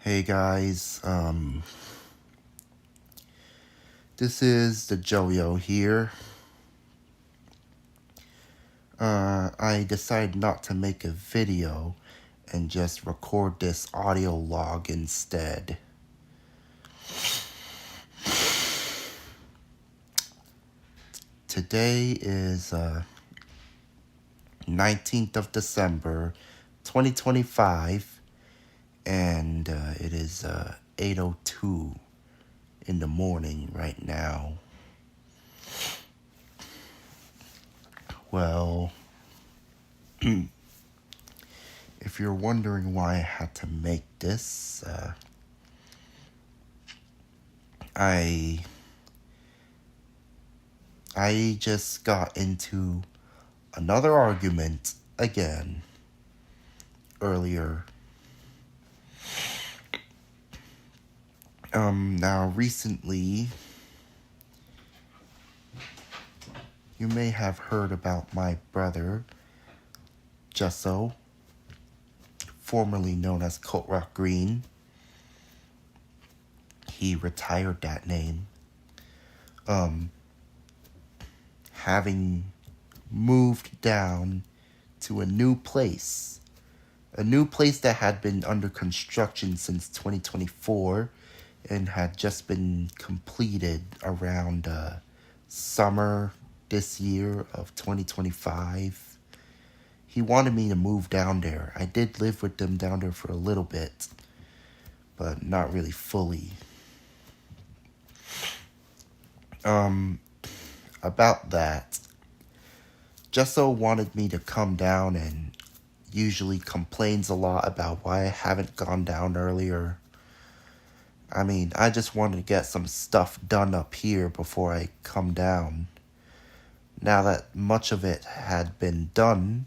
Hey guys, this is TheJoyo here. I decided not to make a video and just record this audio log instead. Today is 19th of December, 2025, and it is 8:02 in the morning right now. Well, if you're wondering why I had to make this, I just got into another argument again earlier. Now recently, you may have heard about my brother, TheJoyo, formerly known as Colt Rock Green. He retired that name. Having moved down to a new place that had been under construction since 2024 and had just been completed around summer this year of 2025. He wanted me to move down there. I did live with them down there for a little bit, but not really fully. About that, TheJoyo wanted me to come down and usually complains a lot about why I haven't gone down earlier. I mean, I just wanted to get some stuff done up here before I come down. Now that much of it had been done,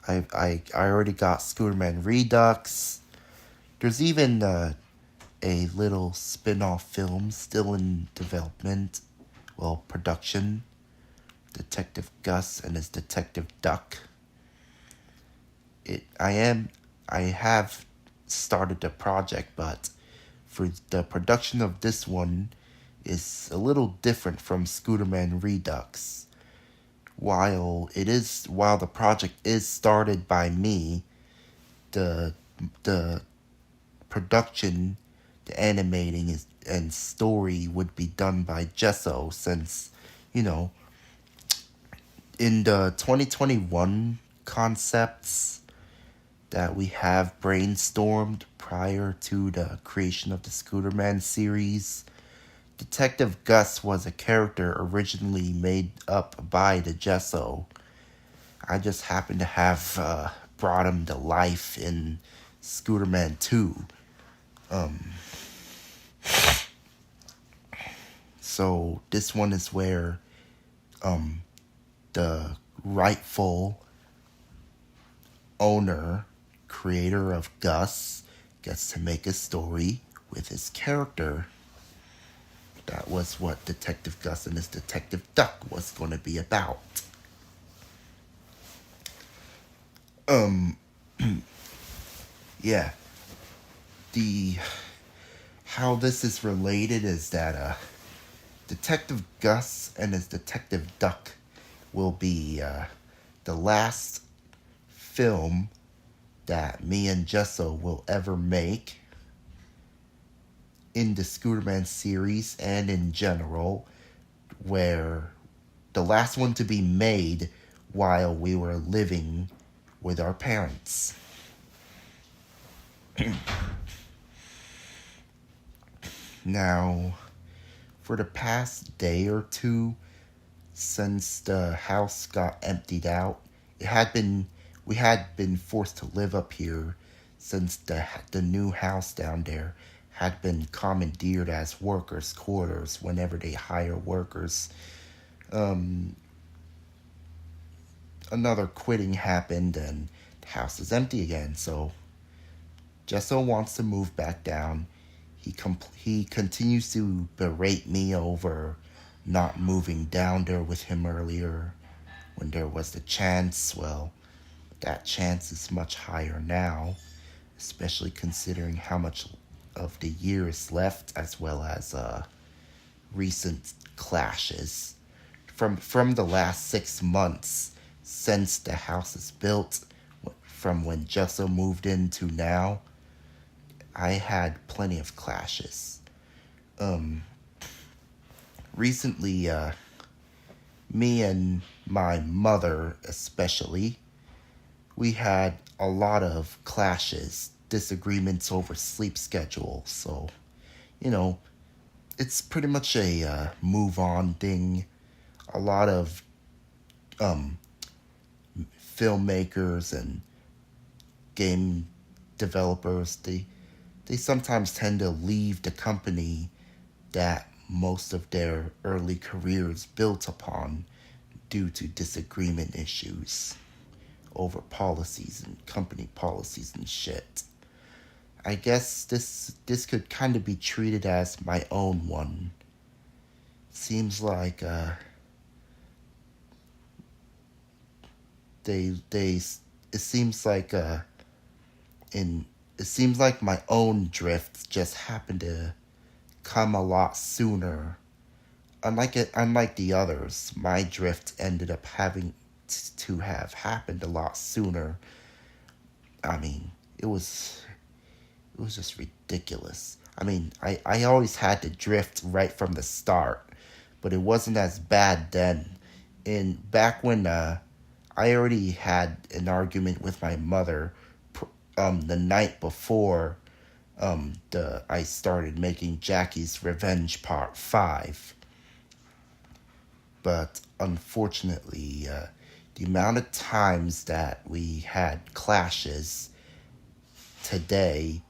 I already got Scooterman Redux. There's even a little spin-off film still in development, production. Detective Gus and his Detective Duck. I have started the project, but for the production of this one is a little different from Scooterman Redux. While the project is started by me, the production, the animating and story would be done by TheJoyo, since, in the 2021 concepts that we have brainstormed prior to the creation of the Scooterman series, Detective Gus was a character originally made up by TheJoyo. I just happened to have brought him to life in Scooterman 2. So this one is where the rightful owner, creator of Gus, gets to make a story with his character. That was what Detective Gus and his Detective Duck was going to be about. Yeah. How this is related is that Detective Gus and his Detective Duck will be the last film that me and TheJoyo will ever make in the Scooterman series and in general, where the last one to be made while we were living with our parents. Now, for the past day or two, since the house got emptied out, we had been forced to live up here since the new house down there had been commandeered as workers' quarters whenever they hire workers. Another quitting happened and the house is empty again, so TheJoyo wants to move back down. He continues to berate me over not moving down there with him earlier when there was the chance. Well, that chance is much higher now, especially considering how much of the year is left, as well as recent clashes from the last 6 months since the house is built, from when Jusso moved in to now. I had plenty of clashes. Um, Recently, me and my mother, especially, we had a lot of clashes, disagreements over sleep schedule. So, you know, it's pretty much a move on thing. A lot of um, filmmakers and game developers, they sometimes tend to leave the company that most of their early careers built upon due to disagreement issues over policies and company policies and shit. I guess this could kind of be treated as my own one. Seems like they it seems like in it seems like my own drift just happened to come a lot sooner. Unlike the others, my drift ended up having to have happened a lot sooner. I mean, it was just ridiculous. I mean, I always had to drift right from the start, but it wasn't as bad then. Back when I already had an argument with my mother the night before the I started making Jackie's Revenge Part 5. But unfortunately, the amount of times that we had clashes today,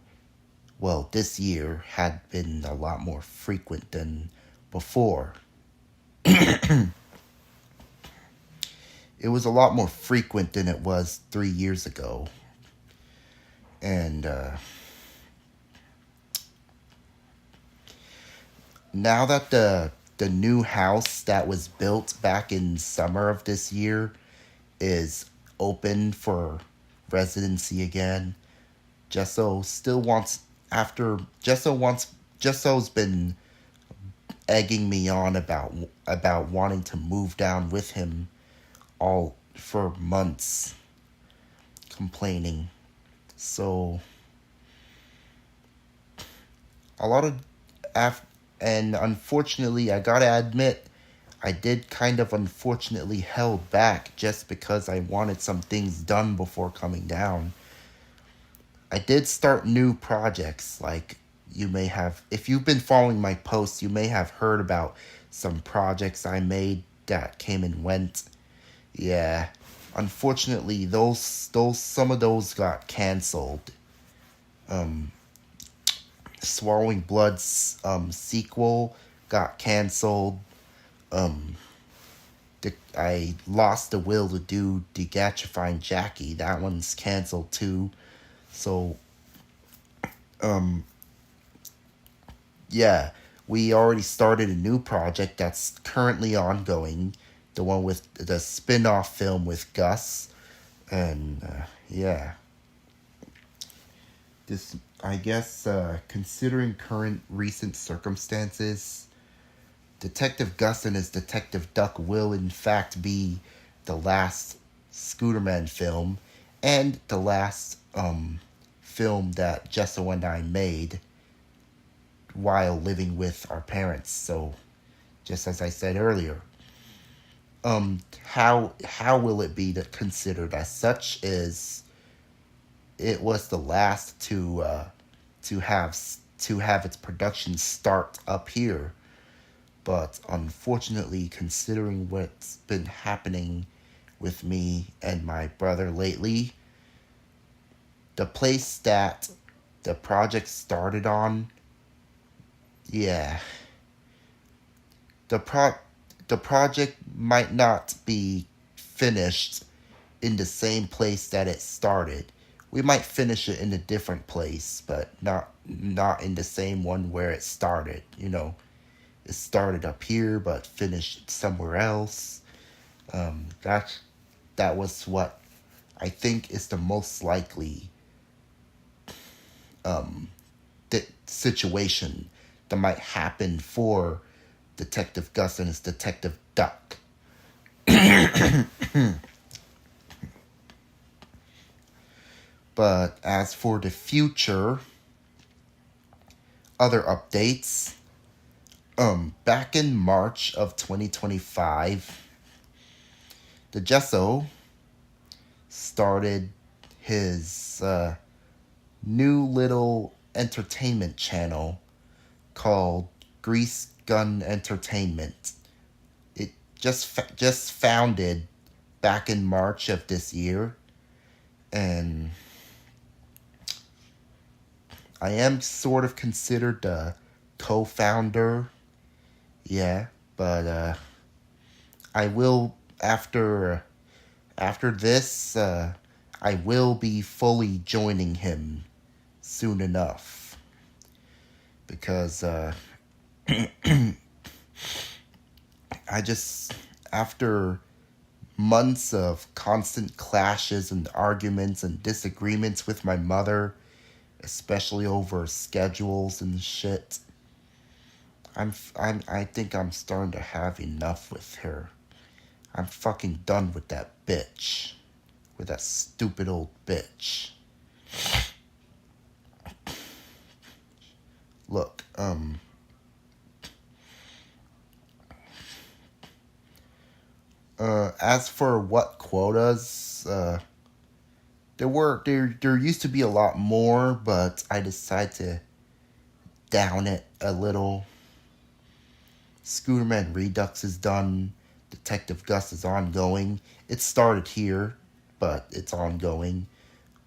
well, this year, had been a lot more frequent than before. It was a lot more frequent than it was 3 years ago. And now that the new house that was built back in summer of this year is open for residency again, Gesso still wants after Gesso wants Jesso's been egging me on about wanting to move down with him all for months, complaining. So a lot of and unfortunately, I gotta admit, I did kind of unfortunately held back just because I wanted some things done before coming down. I did start new projects, like you may have, if you've been following my posts, you may have heard about some projects I made that came and went. Yeah, unfortunately, those some of those got canceled. Um, Swallowing Blood's sequel got canceled. Um, I lost the will to do Degatrifying Jackie. That one's canceled too. So, um, yeah, we already started a new project that's currently ongoing. The one with the spin-off film with Gus. And, yeah. This, I guess, considering current recent circumstances, Detective Gus and his Detective Duck will in fact be the last Scooterman film and the last film that Jessa and I made while living with our parents. So, just as I said earlier, how will it be considered as such? Is it was the last to have to have its production start up here. But unfortunately, considering what's been happening with me and my brother lately, the place that the project started on, yeah, the pro the project might not be finished in the same place that it started. We might finish it in a different place, but not in the same one where it started, you know. It started up here but finished somewhere else. That was what I think is the most likely situation that might happen for Detective Gus and his Detective Duck. But as for the future, other updates. Back in March of 2025, TheJoyo started his new little entertainment channel called Grease Gun Entertainment. It just founded back in March of this year, and I am sort of considered the co-founder. Yeah, but I will after this. I will be fully joining him soon enough because I just after months of constant clashes and arguments and disagreements with my mother, especially over schedules and shit. I think I'm starting to have enough with her. I'm fucking done with that bitch. With that stupid old bitch. Look, as for what quotas, there used to be a lot more, but I decided to down it a little. Scooterman Redux is done. Detective Gus is ongoing. It started here, but it's ongoing.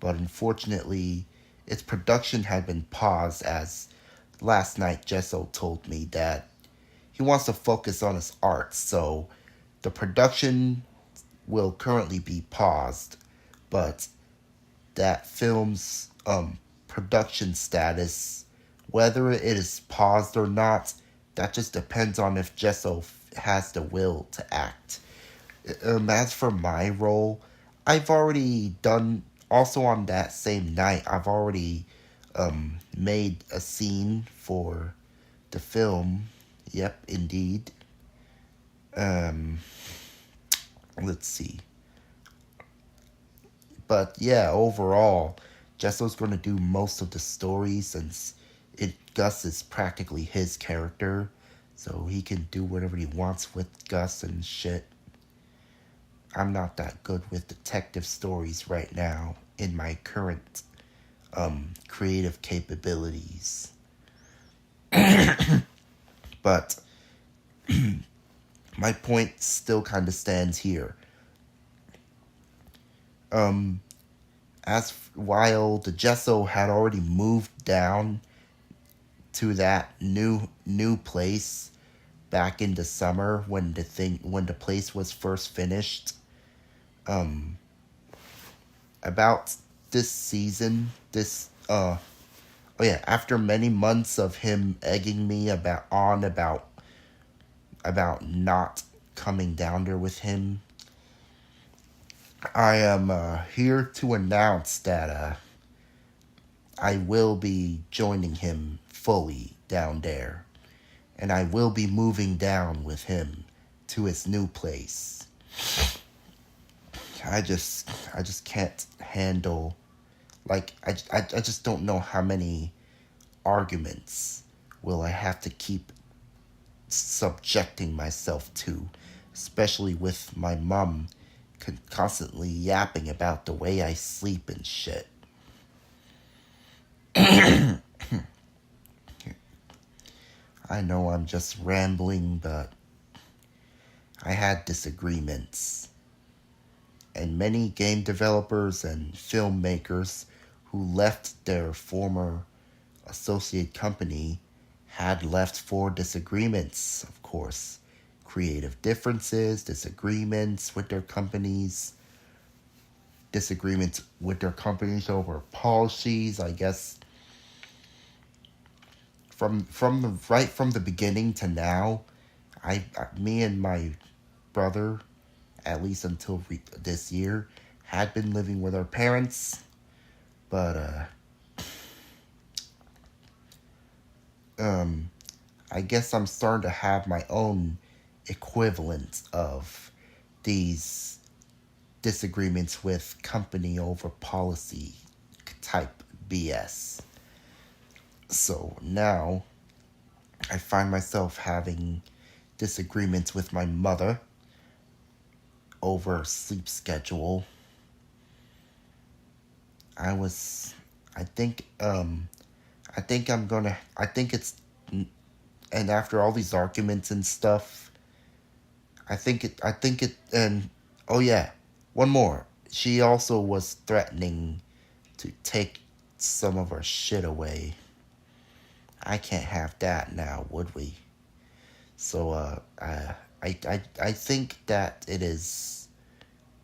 But unfortunately, its production had been paused as last night Jesso told me that he wants to focus on his art, so the production will currently be paused, but that film's production status, whether it is paused or not, that just depends on if Jesso has the will to act. As for my role, I've already done, also on that same night, I've already made a scene for the film. Yep, indeed. Um, let's see. But yeah, overall, Jesso's going to do most of the story since Gus is practically his character, so he can do whatever he wants with Gus and shit. I'm not that good with detective stories right now in my current creative capabilities. But my point still kind of stands here. As while the Jesso had already moved down to that new place back in the summer when the place was first finished, about this season, after many months of him egging me about not coming down there with him, I am here to announce that I will be joining him fully down there, and I will be moving down with him to his new place. I just can't handle, like, I just don't know how many arguments will I have to keep subjecting myself to, especially with my mom constantly yapping about the way I sleep and shit. I know I'm just rambling, but I had disagreements. And many game developers and filmmakers who left their former associate company had left for disagreements, of course. Creative differences, disagreements with their companies, disagreements with their companies over policies, I guess. From the beginning to now, me and my brother, at least until this year, had been living with our parents, but um, I guess I'm starting to have my own equivalent of these disagreements with company over policy type BS. So now I find myself having disagreements with my mother over sleep schedule. I was, I think, I think I'm gonna, I think it's, and after all these arguments and stuff, and oh yeah, one more. She also was threatening to take some of our shit away. I can't have that now, would we? So, I think that it is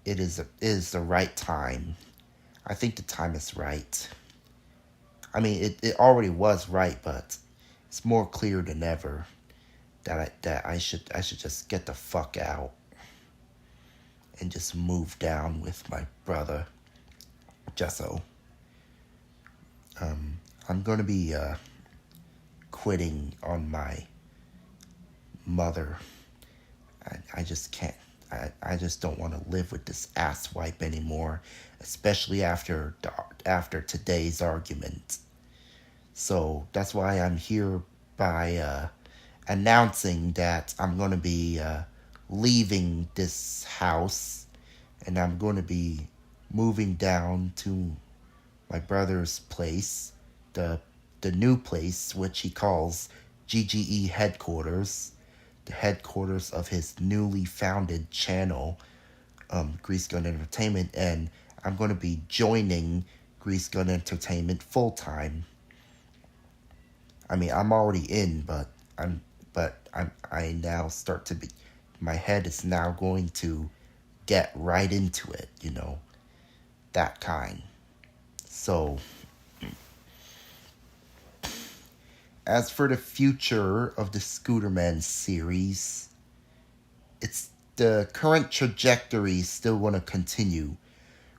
the right time. I think the time is right. I mean, it already was right, but it's more clear than ever that I should just get the fuck out and just move down with my brother Jesso. I'm gonna be quitting on my mother. I just can't. I just don't want to live with this asswipe anymore, especially after today's argument. So that's why I'm here by announcing that I'm going to be leaving this house and I'm going to be moving down to my brother's place, the the new place which he calls GGE headquarters, the headquarters of his newly founded channel, Grease Gun Entertainment, and I'm going to be joining Grease Gun Entertainment full time. I mean, I'm already in, I now start to be. My head is now going to get right into it, that kind. So, as for the future of the Scooterman series, it's the current trajectory still going to continue.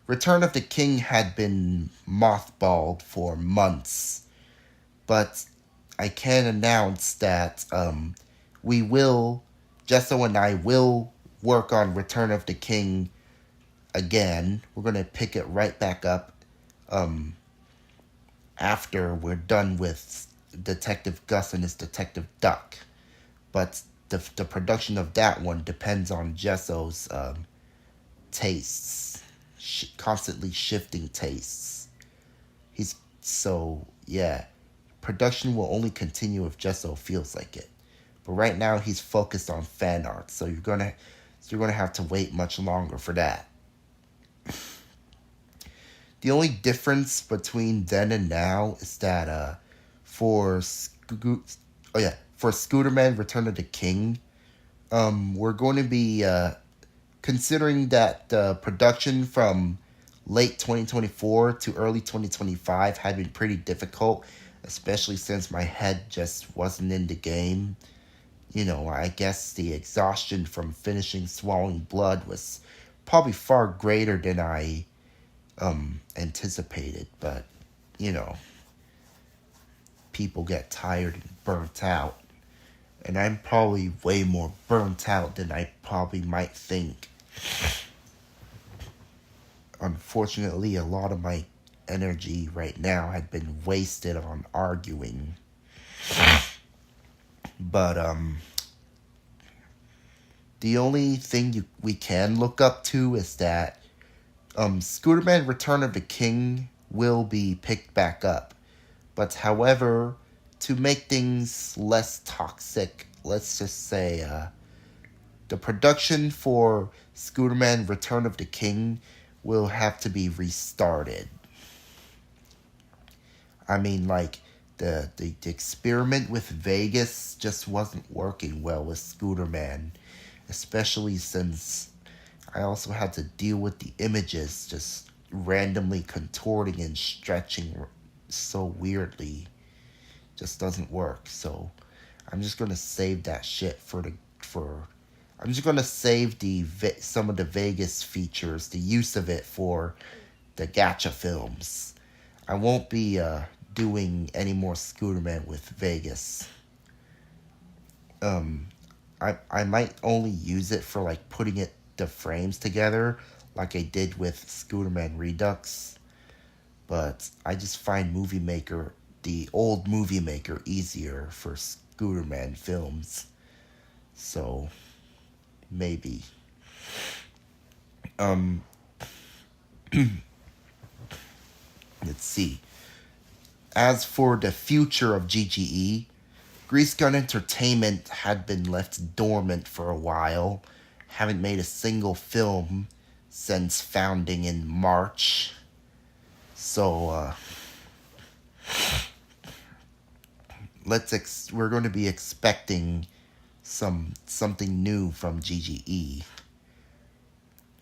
Return of the King had been mothballed for months, but I can announce that we will, Jesso and I will work on Return of the King again. We're going to pick it right back up after we're done with Detective Gus and his Detective Duck. But the production of that one depends on Jesso's tastes, constantly shifting tastes. Yeah. Production will only continue if Jesso feels like it. But right now he's focused on fan art, so you're gonna have to wait much longer for that. The only difference between then and now is that for Scooterman Return of the King, we're going to be considering that the production from late 2024 to early 2025 had been pretty difficult, especially since my head just wasn't in the game. I guess the exhaustion from finishing Swallowing Blood was probably far greater than I anticipated, but people get tired and burnt out, and I'm probably way more burnt out than I probably might think. Unfortunately, a lot of my energy right now had been wasted on arguing. But the only thing we can look up to is that Scooterman Return of the King will be picked back up. But however, to make things less toxic, let's just say the production for Scooterman Return of the King will have to be restarted. I mean, like, the experiment with Vegas just wasn't working well with Scooterman, especially since I also had to deal with the images just randomly contorting and stretching so weirdly. Just doesn't work. So I'm just gonna save that shit I'm just gonna save some of the Vegas features, the use of it for the gacha films. I won't be doing any more Scooterman with Vegas. I might only use it for like putting the frames together like I did with Scooterman Redux. But I just find the old Movie Maker, easier for Scooterman films. So maybe. Um, let's see. As for the future of GGE, Grease Gun Entertainment had been left dormant for a while. Haven't made a single film since founding in March. So we're going to be expecting something new from GGE.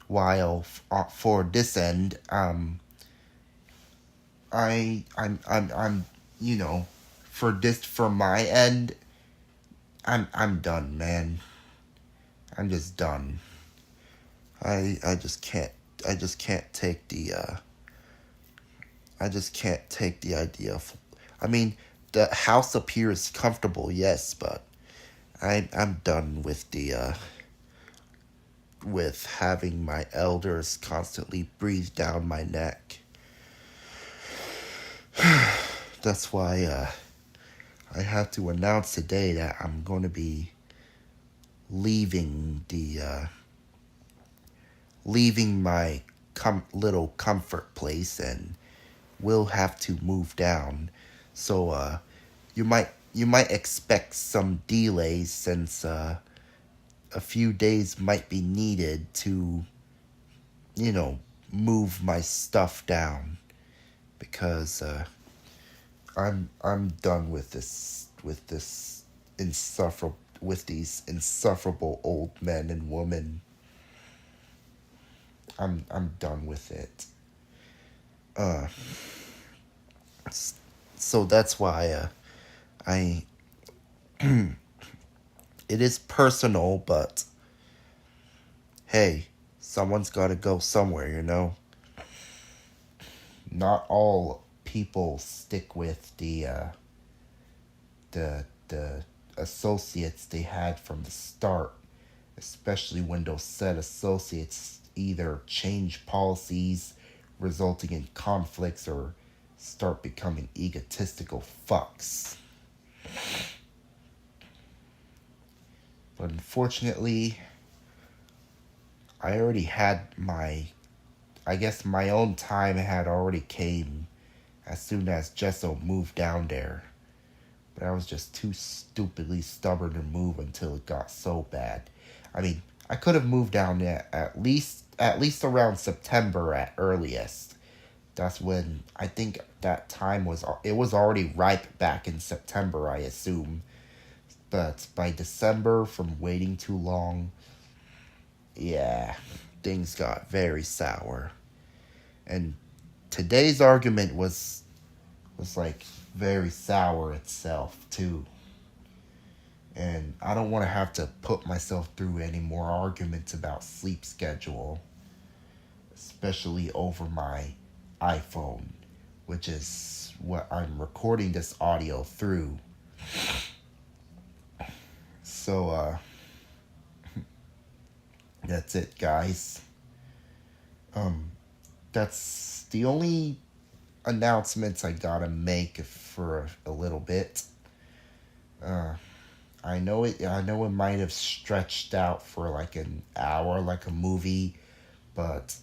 While for this end, I'm for my end, I'm done, man. I'm just done. I just can't take the idea of, I mean, the house up here is comfortable, yes, but I'm done with with having my elders constantly breathe down my neck. That's why I have to announce today that I'm going to be leaving leaving my little comfort place, and will have to move down. So you might expect some delays, since a few days might be needed to move my stuff down, because I'm done with these insufferable old men and women. I'm done with it. So that's why I it is personal, but hey, someone's got to go somewhere, Not all people stick with the associates they had from the start, especially when those said associates either change policies, resulting in conflicts, or start becoming egotistical fucks. But unfortunately, I already had I guess my own time had already came as soon as Gesso moved down there. But I was just too stupidly stubborn to move until it got so bad. I mean, I could have moved down there at least around September at earliest. That's when I think that time was already ripe back in September, I assume. But by December, from waiting too long, yeah, things got very sour. And today's argument was like very sour itself too. And I don't want to have to put myself through any more arguments about sleep schedule, especially over my iPhone, which is what I'm recording this audio through. So that's it, guys. That's the only announcements I gotta make for a little bit. I know it might have stretched out for like an hour, like a movie, but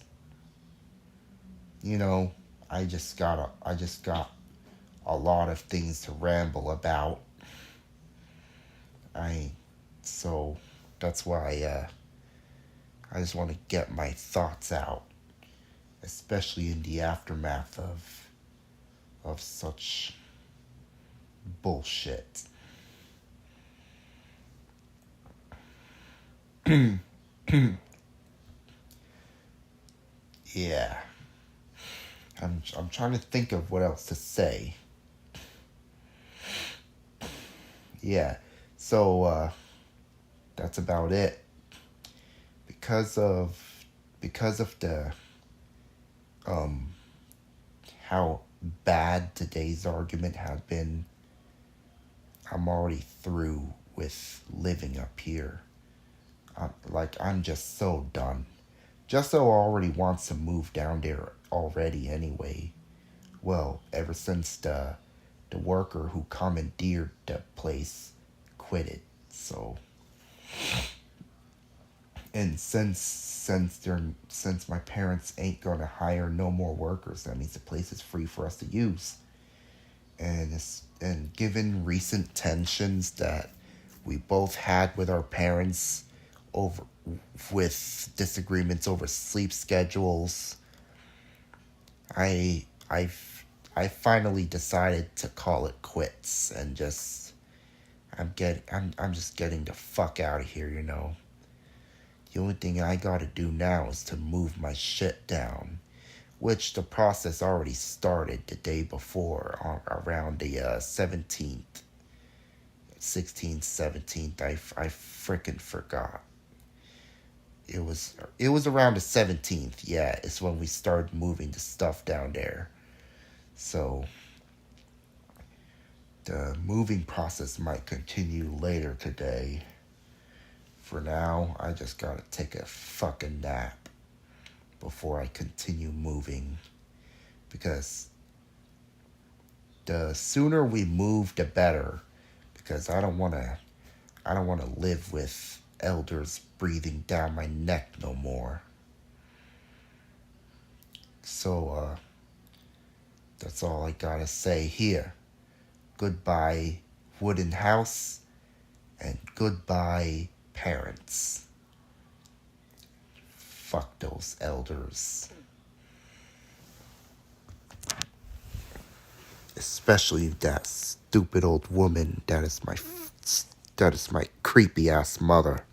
I just got a lot of things to ramble about. So that's why I just want to get my thoughts out, especially in the aftermath of such bullshit. Yeah. I'm trying to think of what else to say. Yeah. So that's about it. Because of the how bad today's argument has been, I'm already through with living up here. I'm just so done. Justo already wants to move down there already anyway. Well, ever since the worker who commandeered the place quit it. So, and since my parents ain't gonna hire no more workers, that means the place is free for us to use. And given recent tensions that we both had with our parents over with disagreements over sleep schedules, I I I finally decided to call it quits and just I'm just getting the fuck out of here. The only thing I gotta do now is to move my shit down, which the process already started the day before, around the 17th, 16th, 17th. I freaking forgot. It was around the 17th. Yeah, it's when we started moving the stuff down there. So the moving process might continue later today. For now, I just gotta take a fucking nap before I continue moving, because the sooner we move the better, because I don't want to live with elders breathing down my neck no more. So that's all I gotta say here. Goodbye, wooden house, and goodbye, parents. Fuck those elders. Especially that stupid old woman that is my creepy ass mother.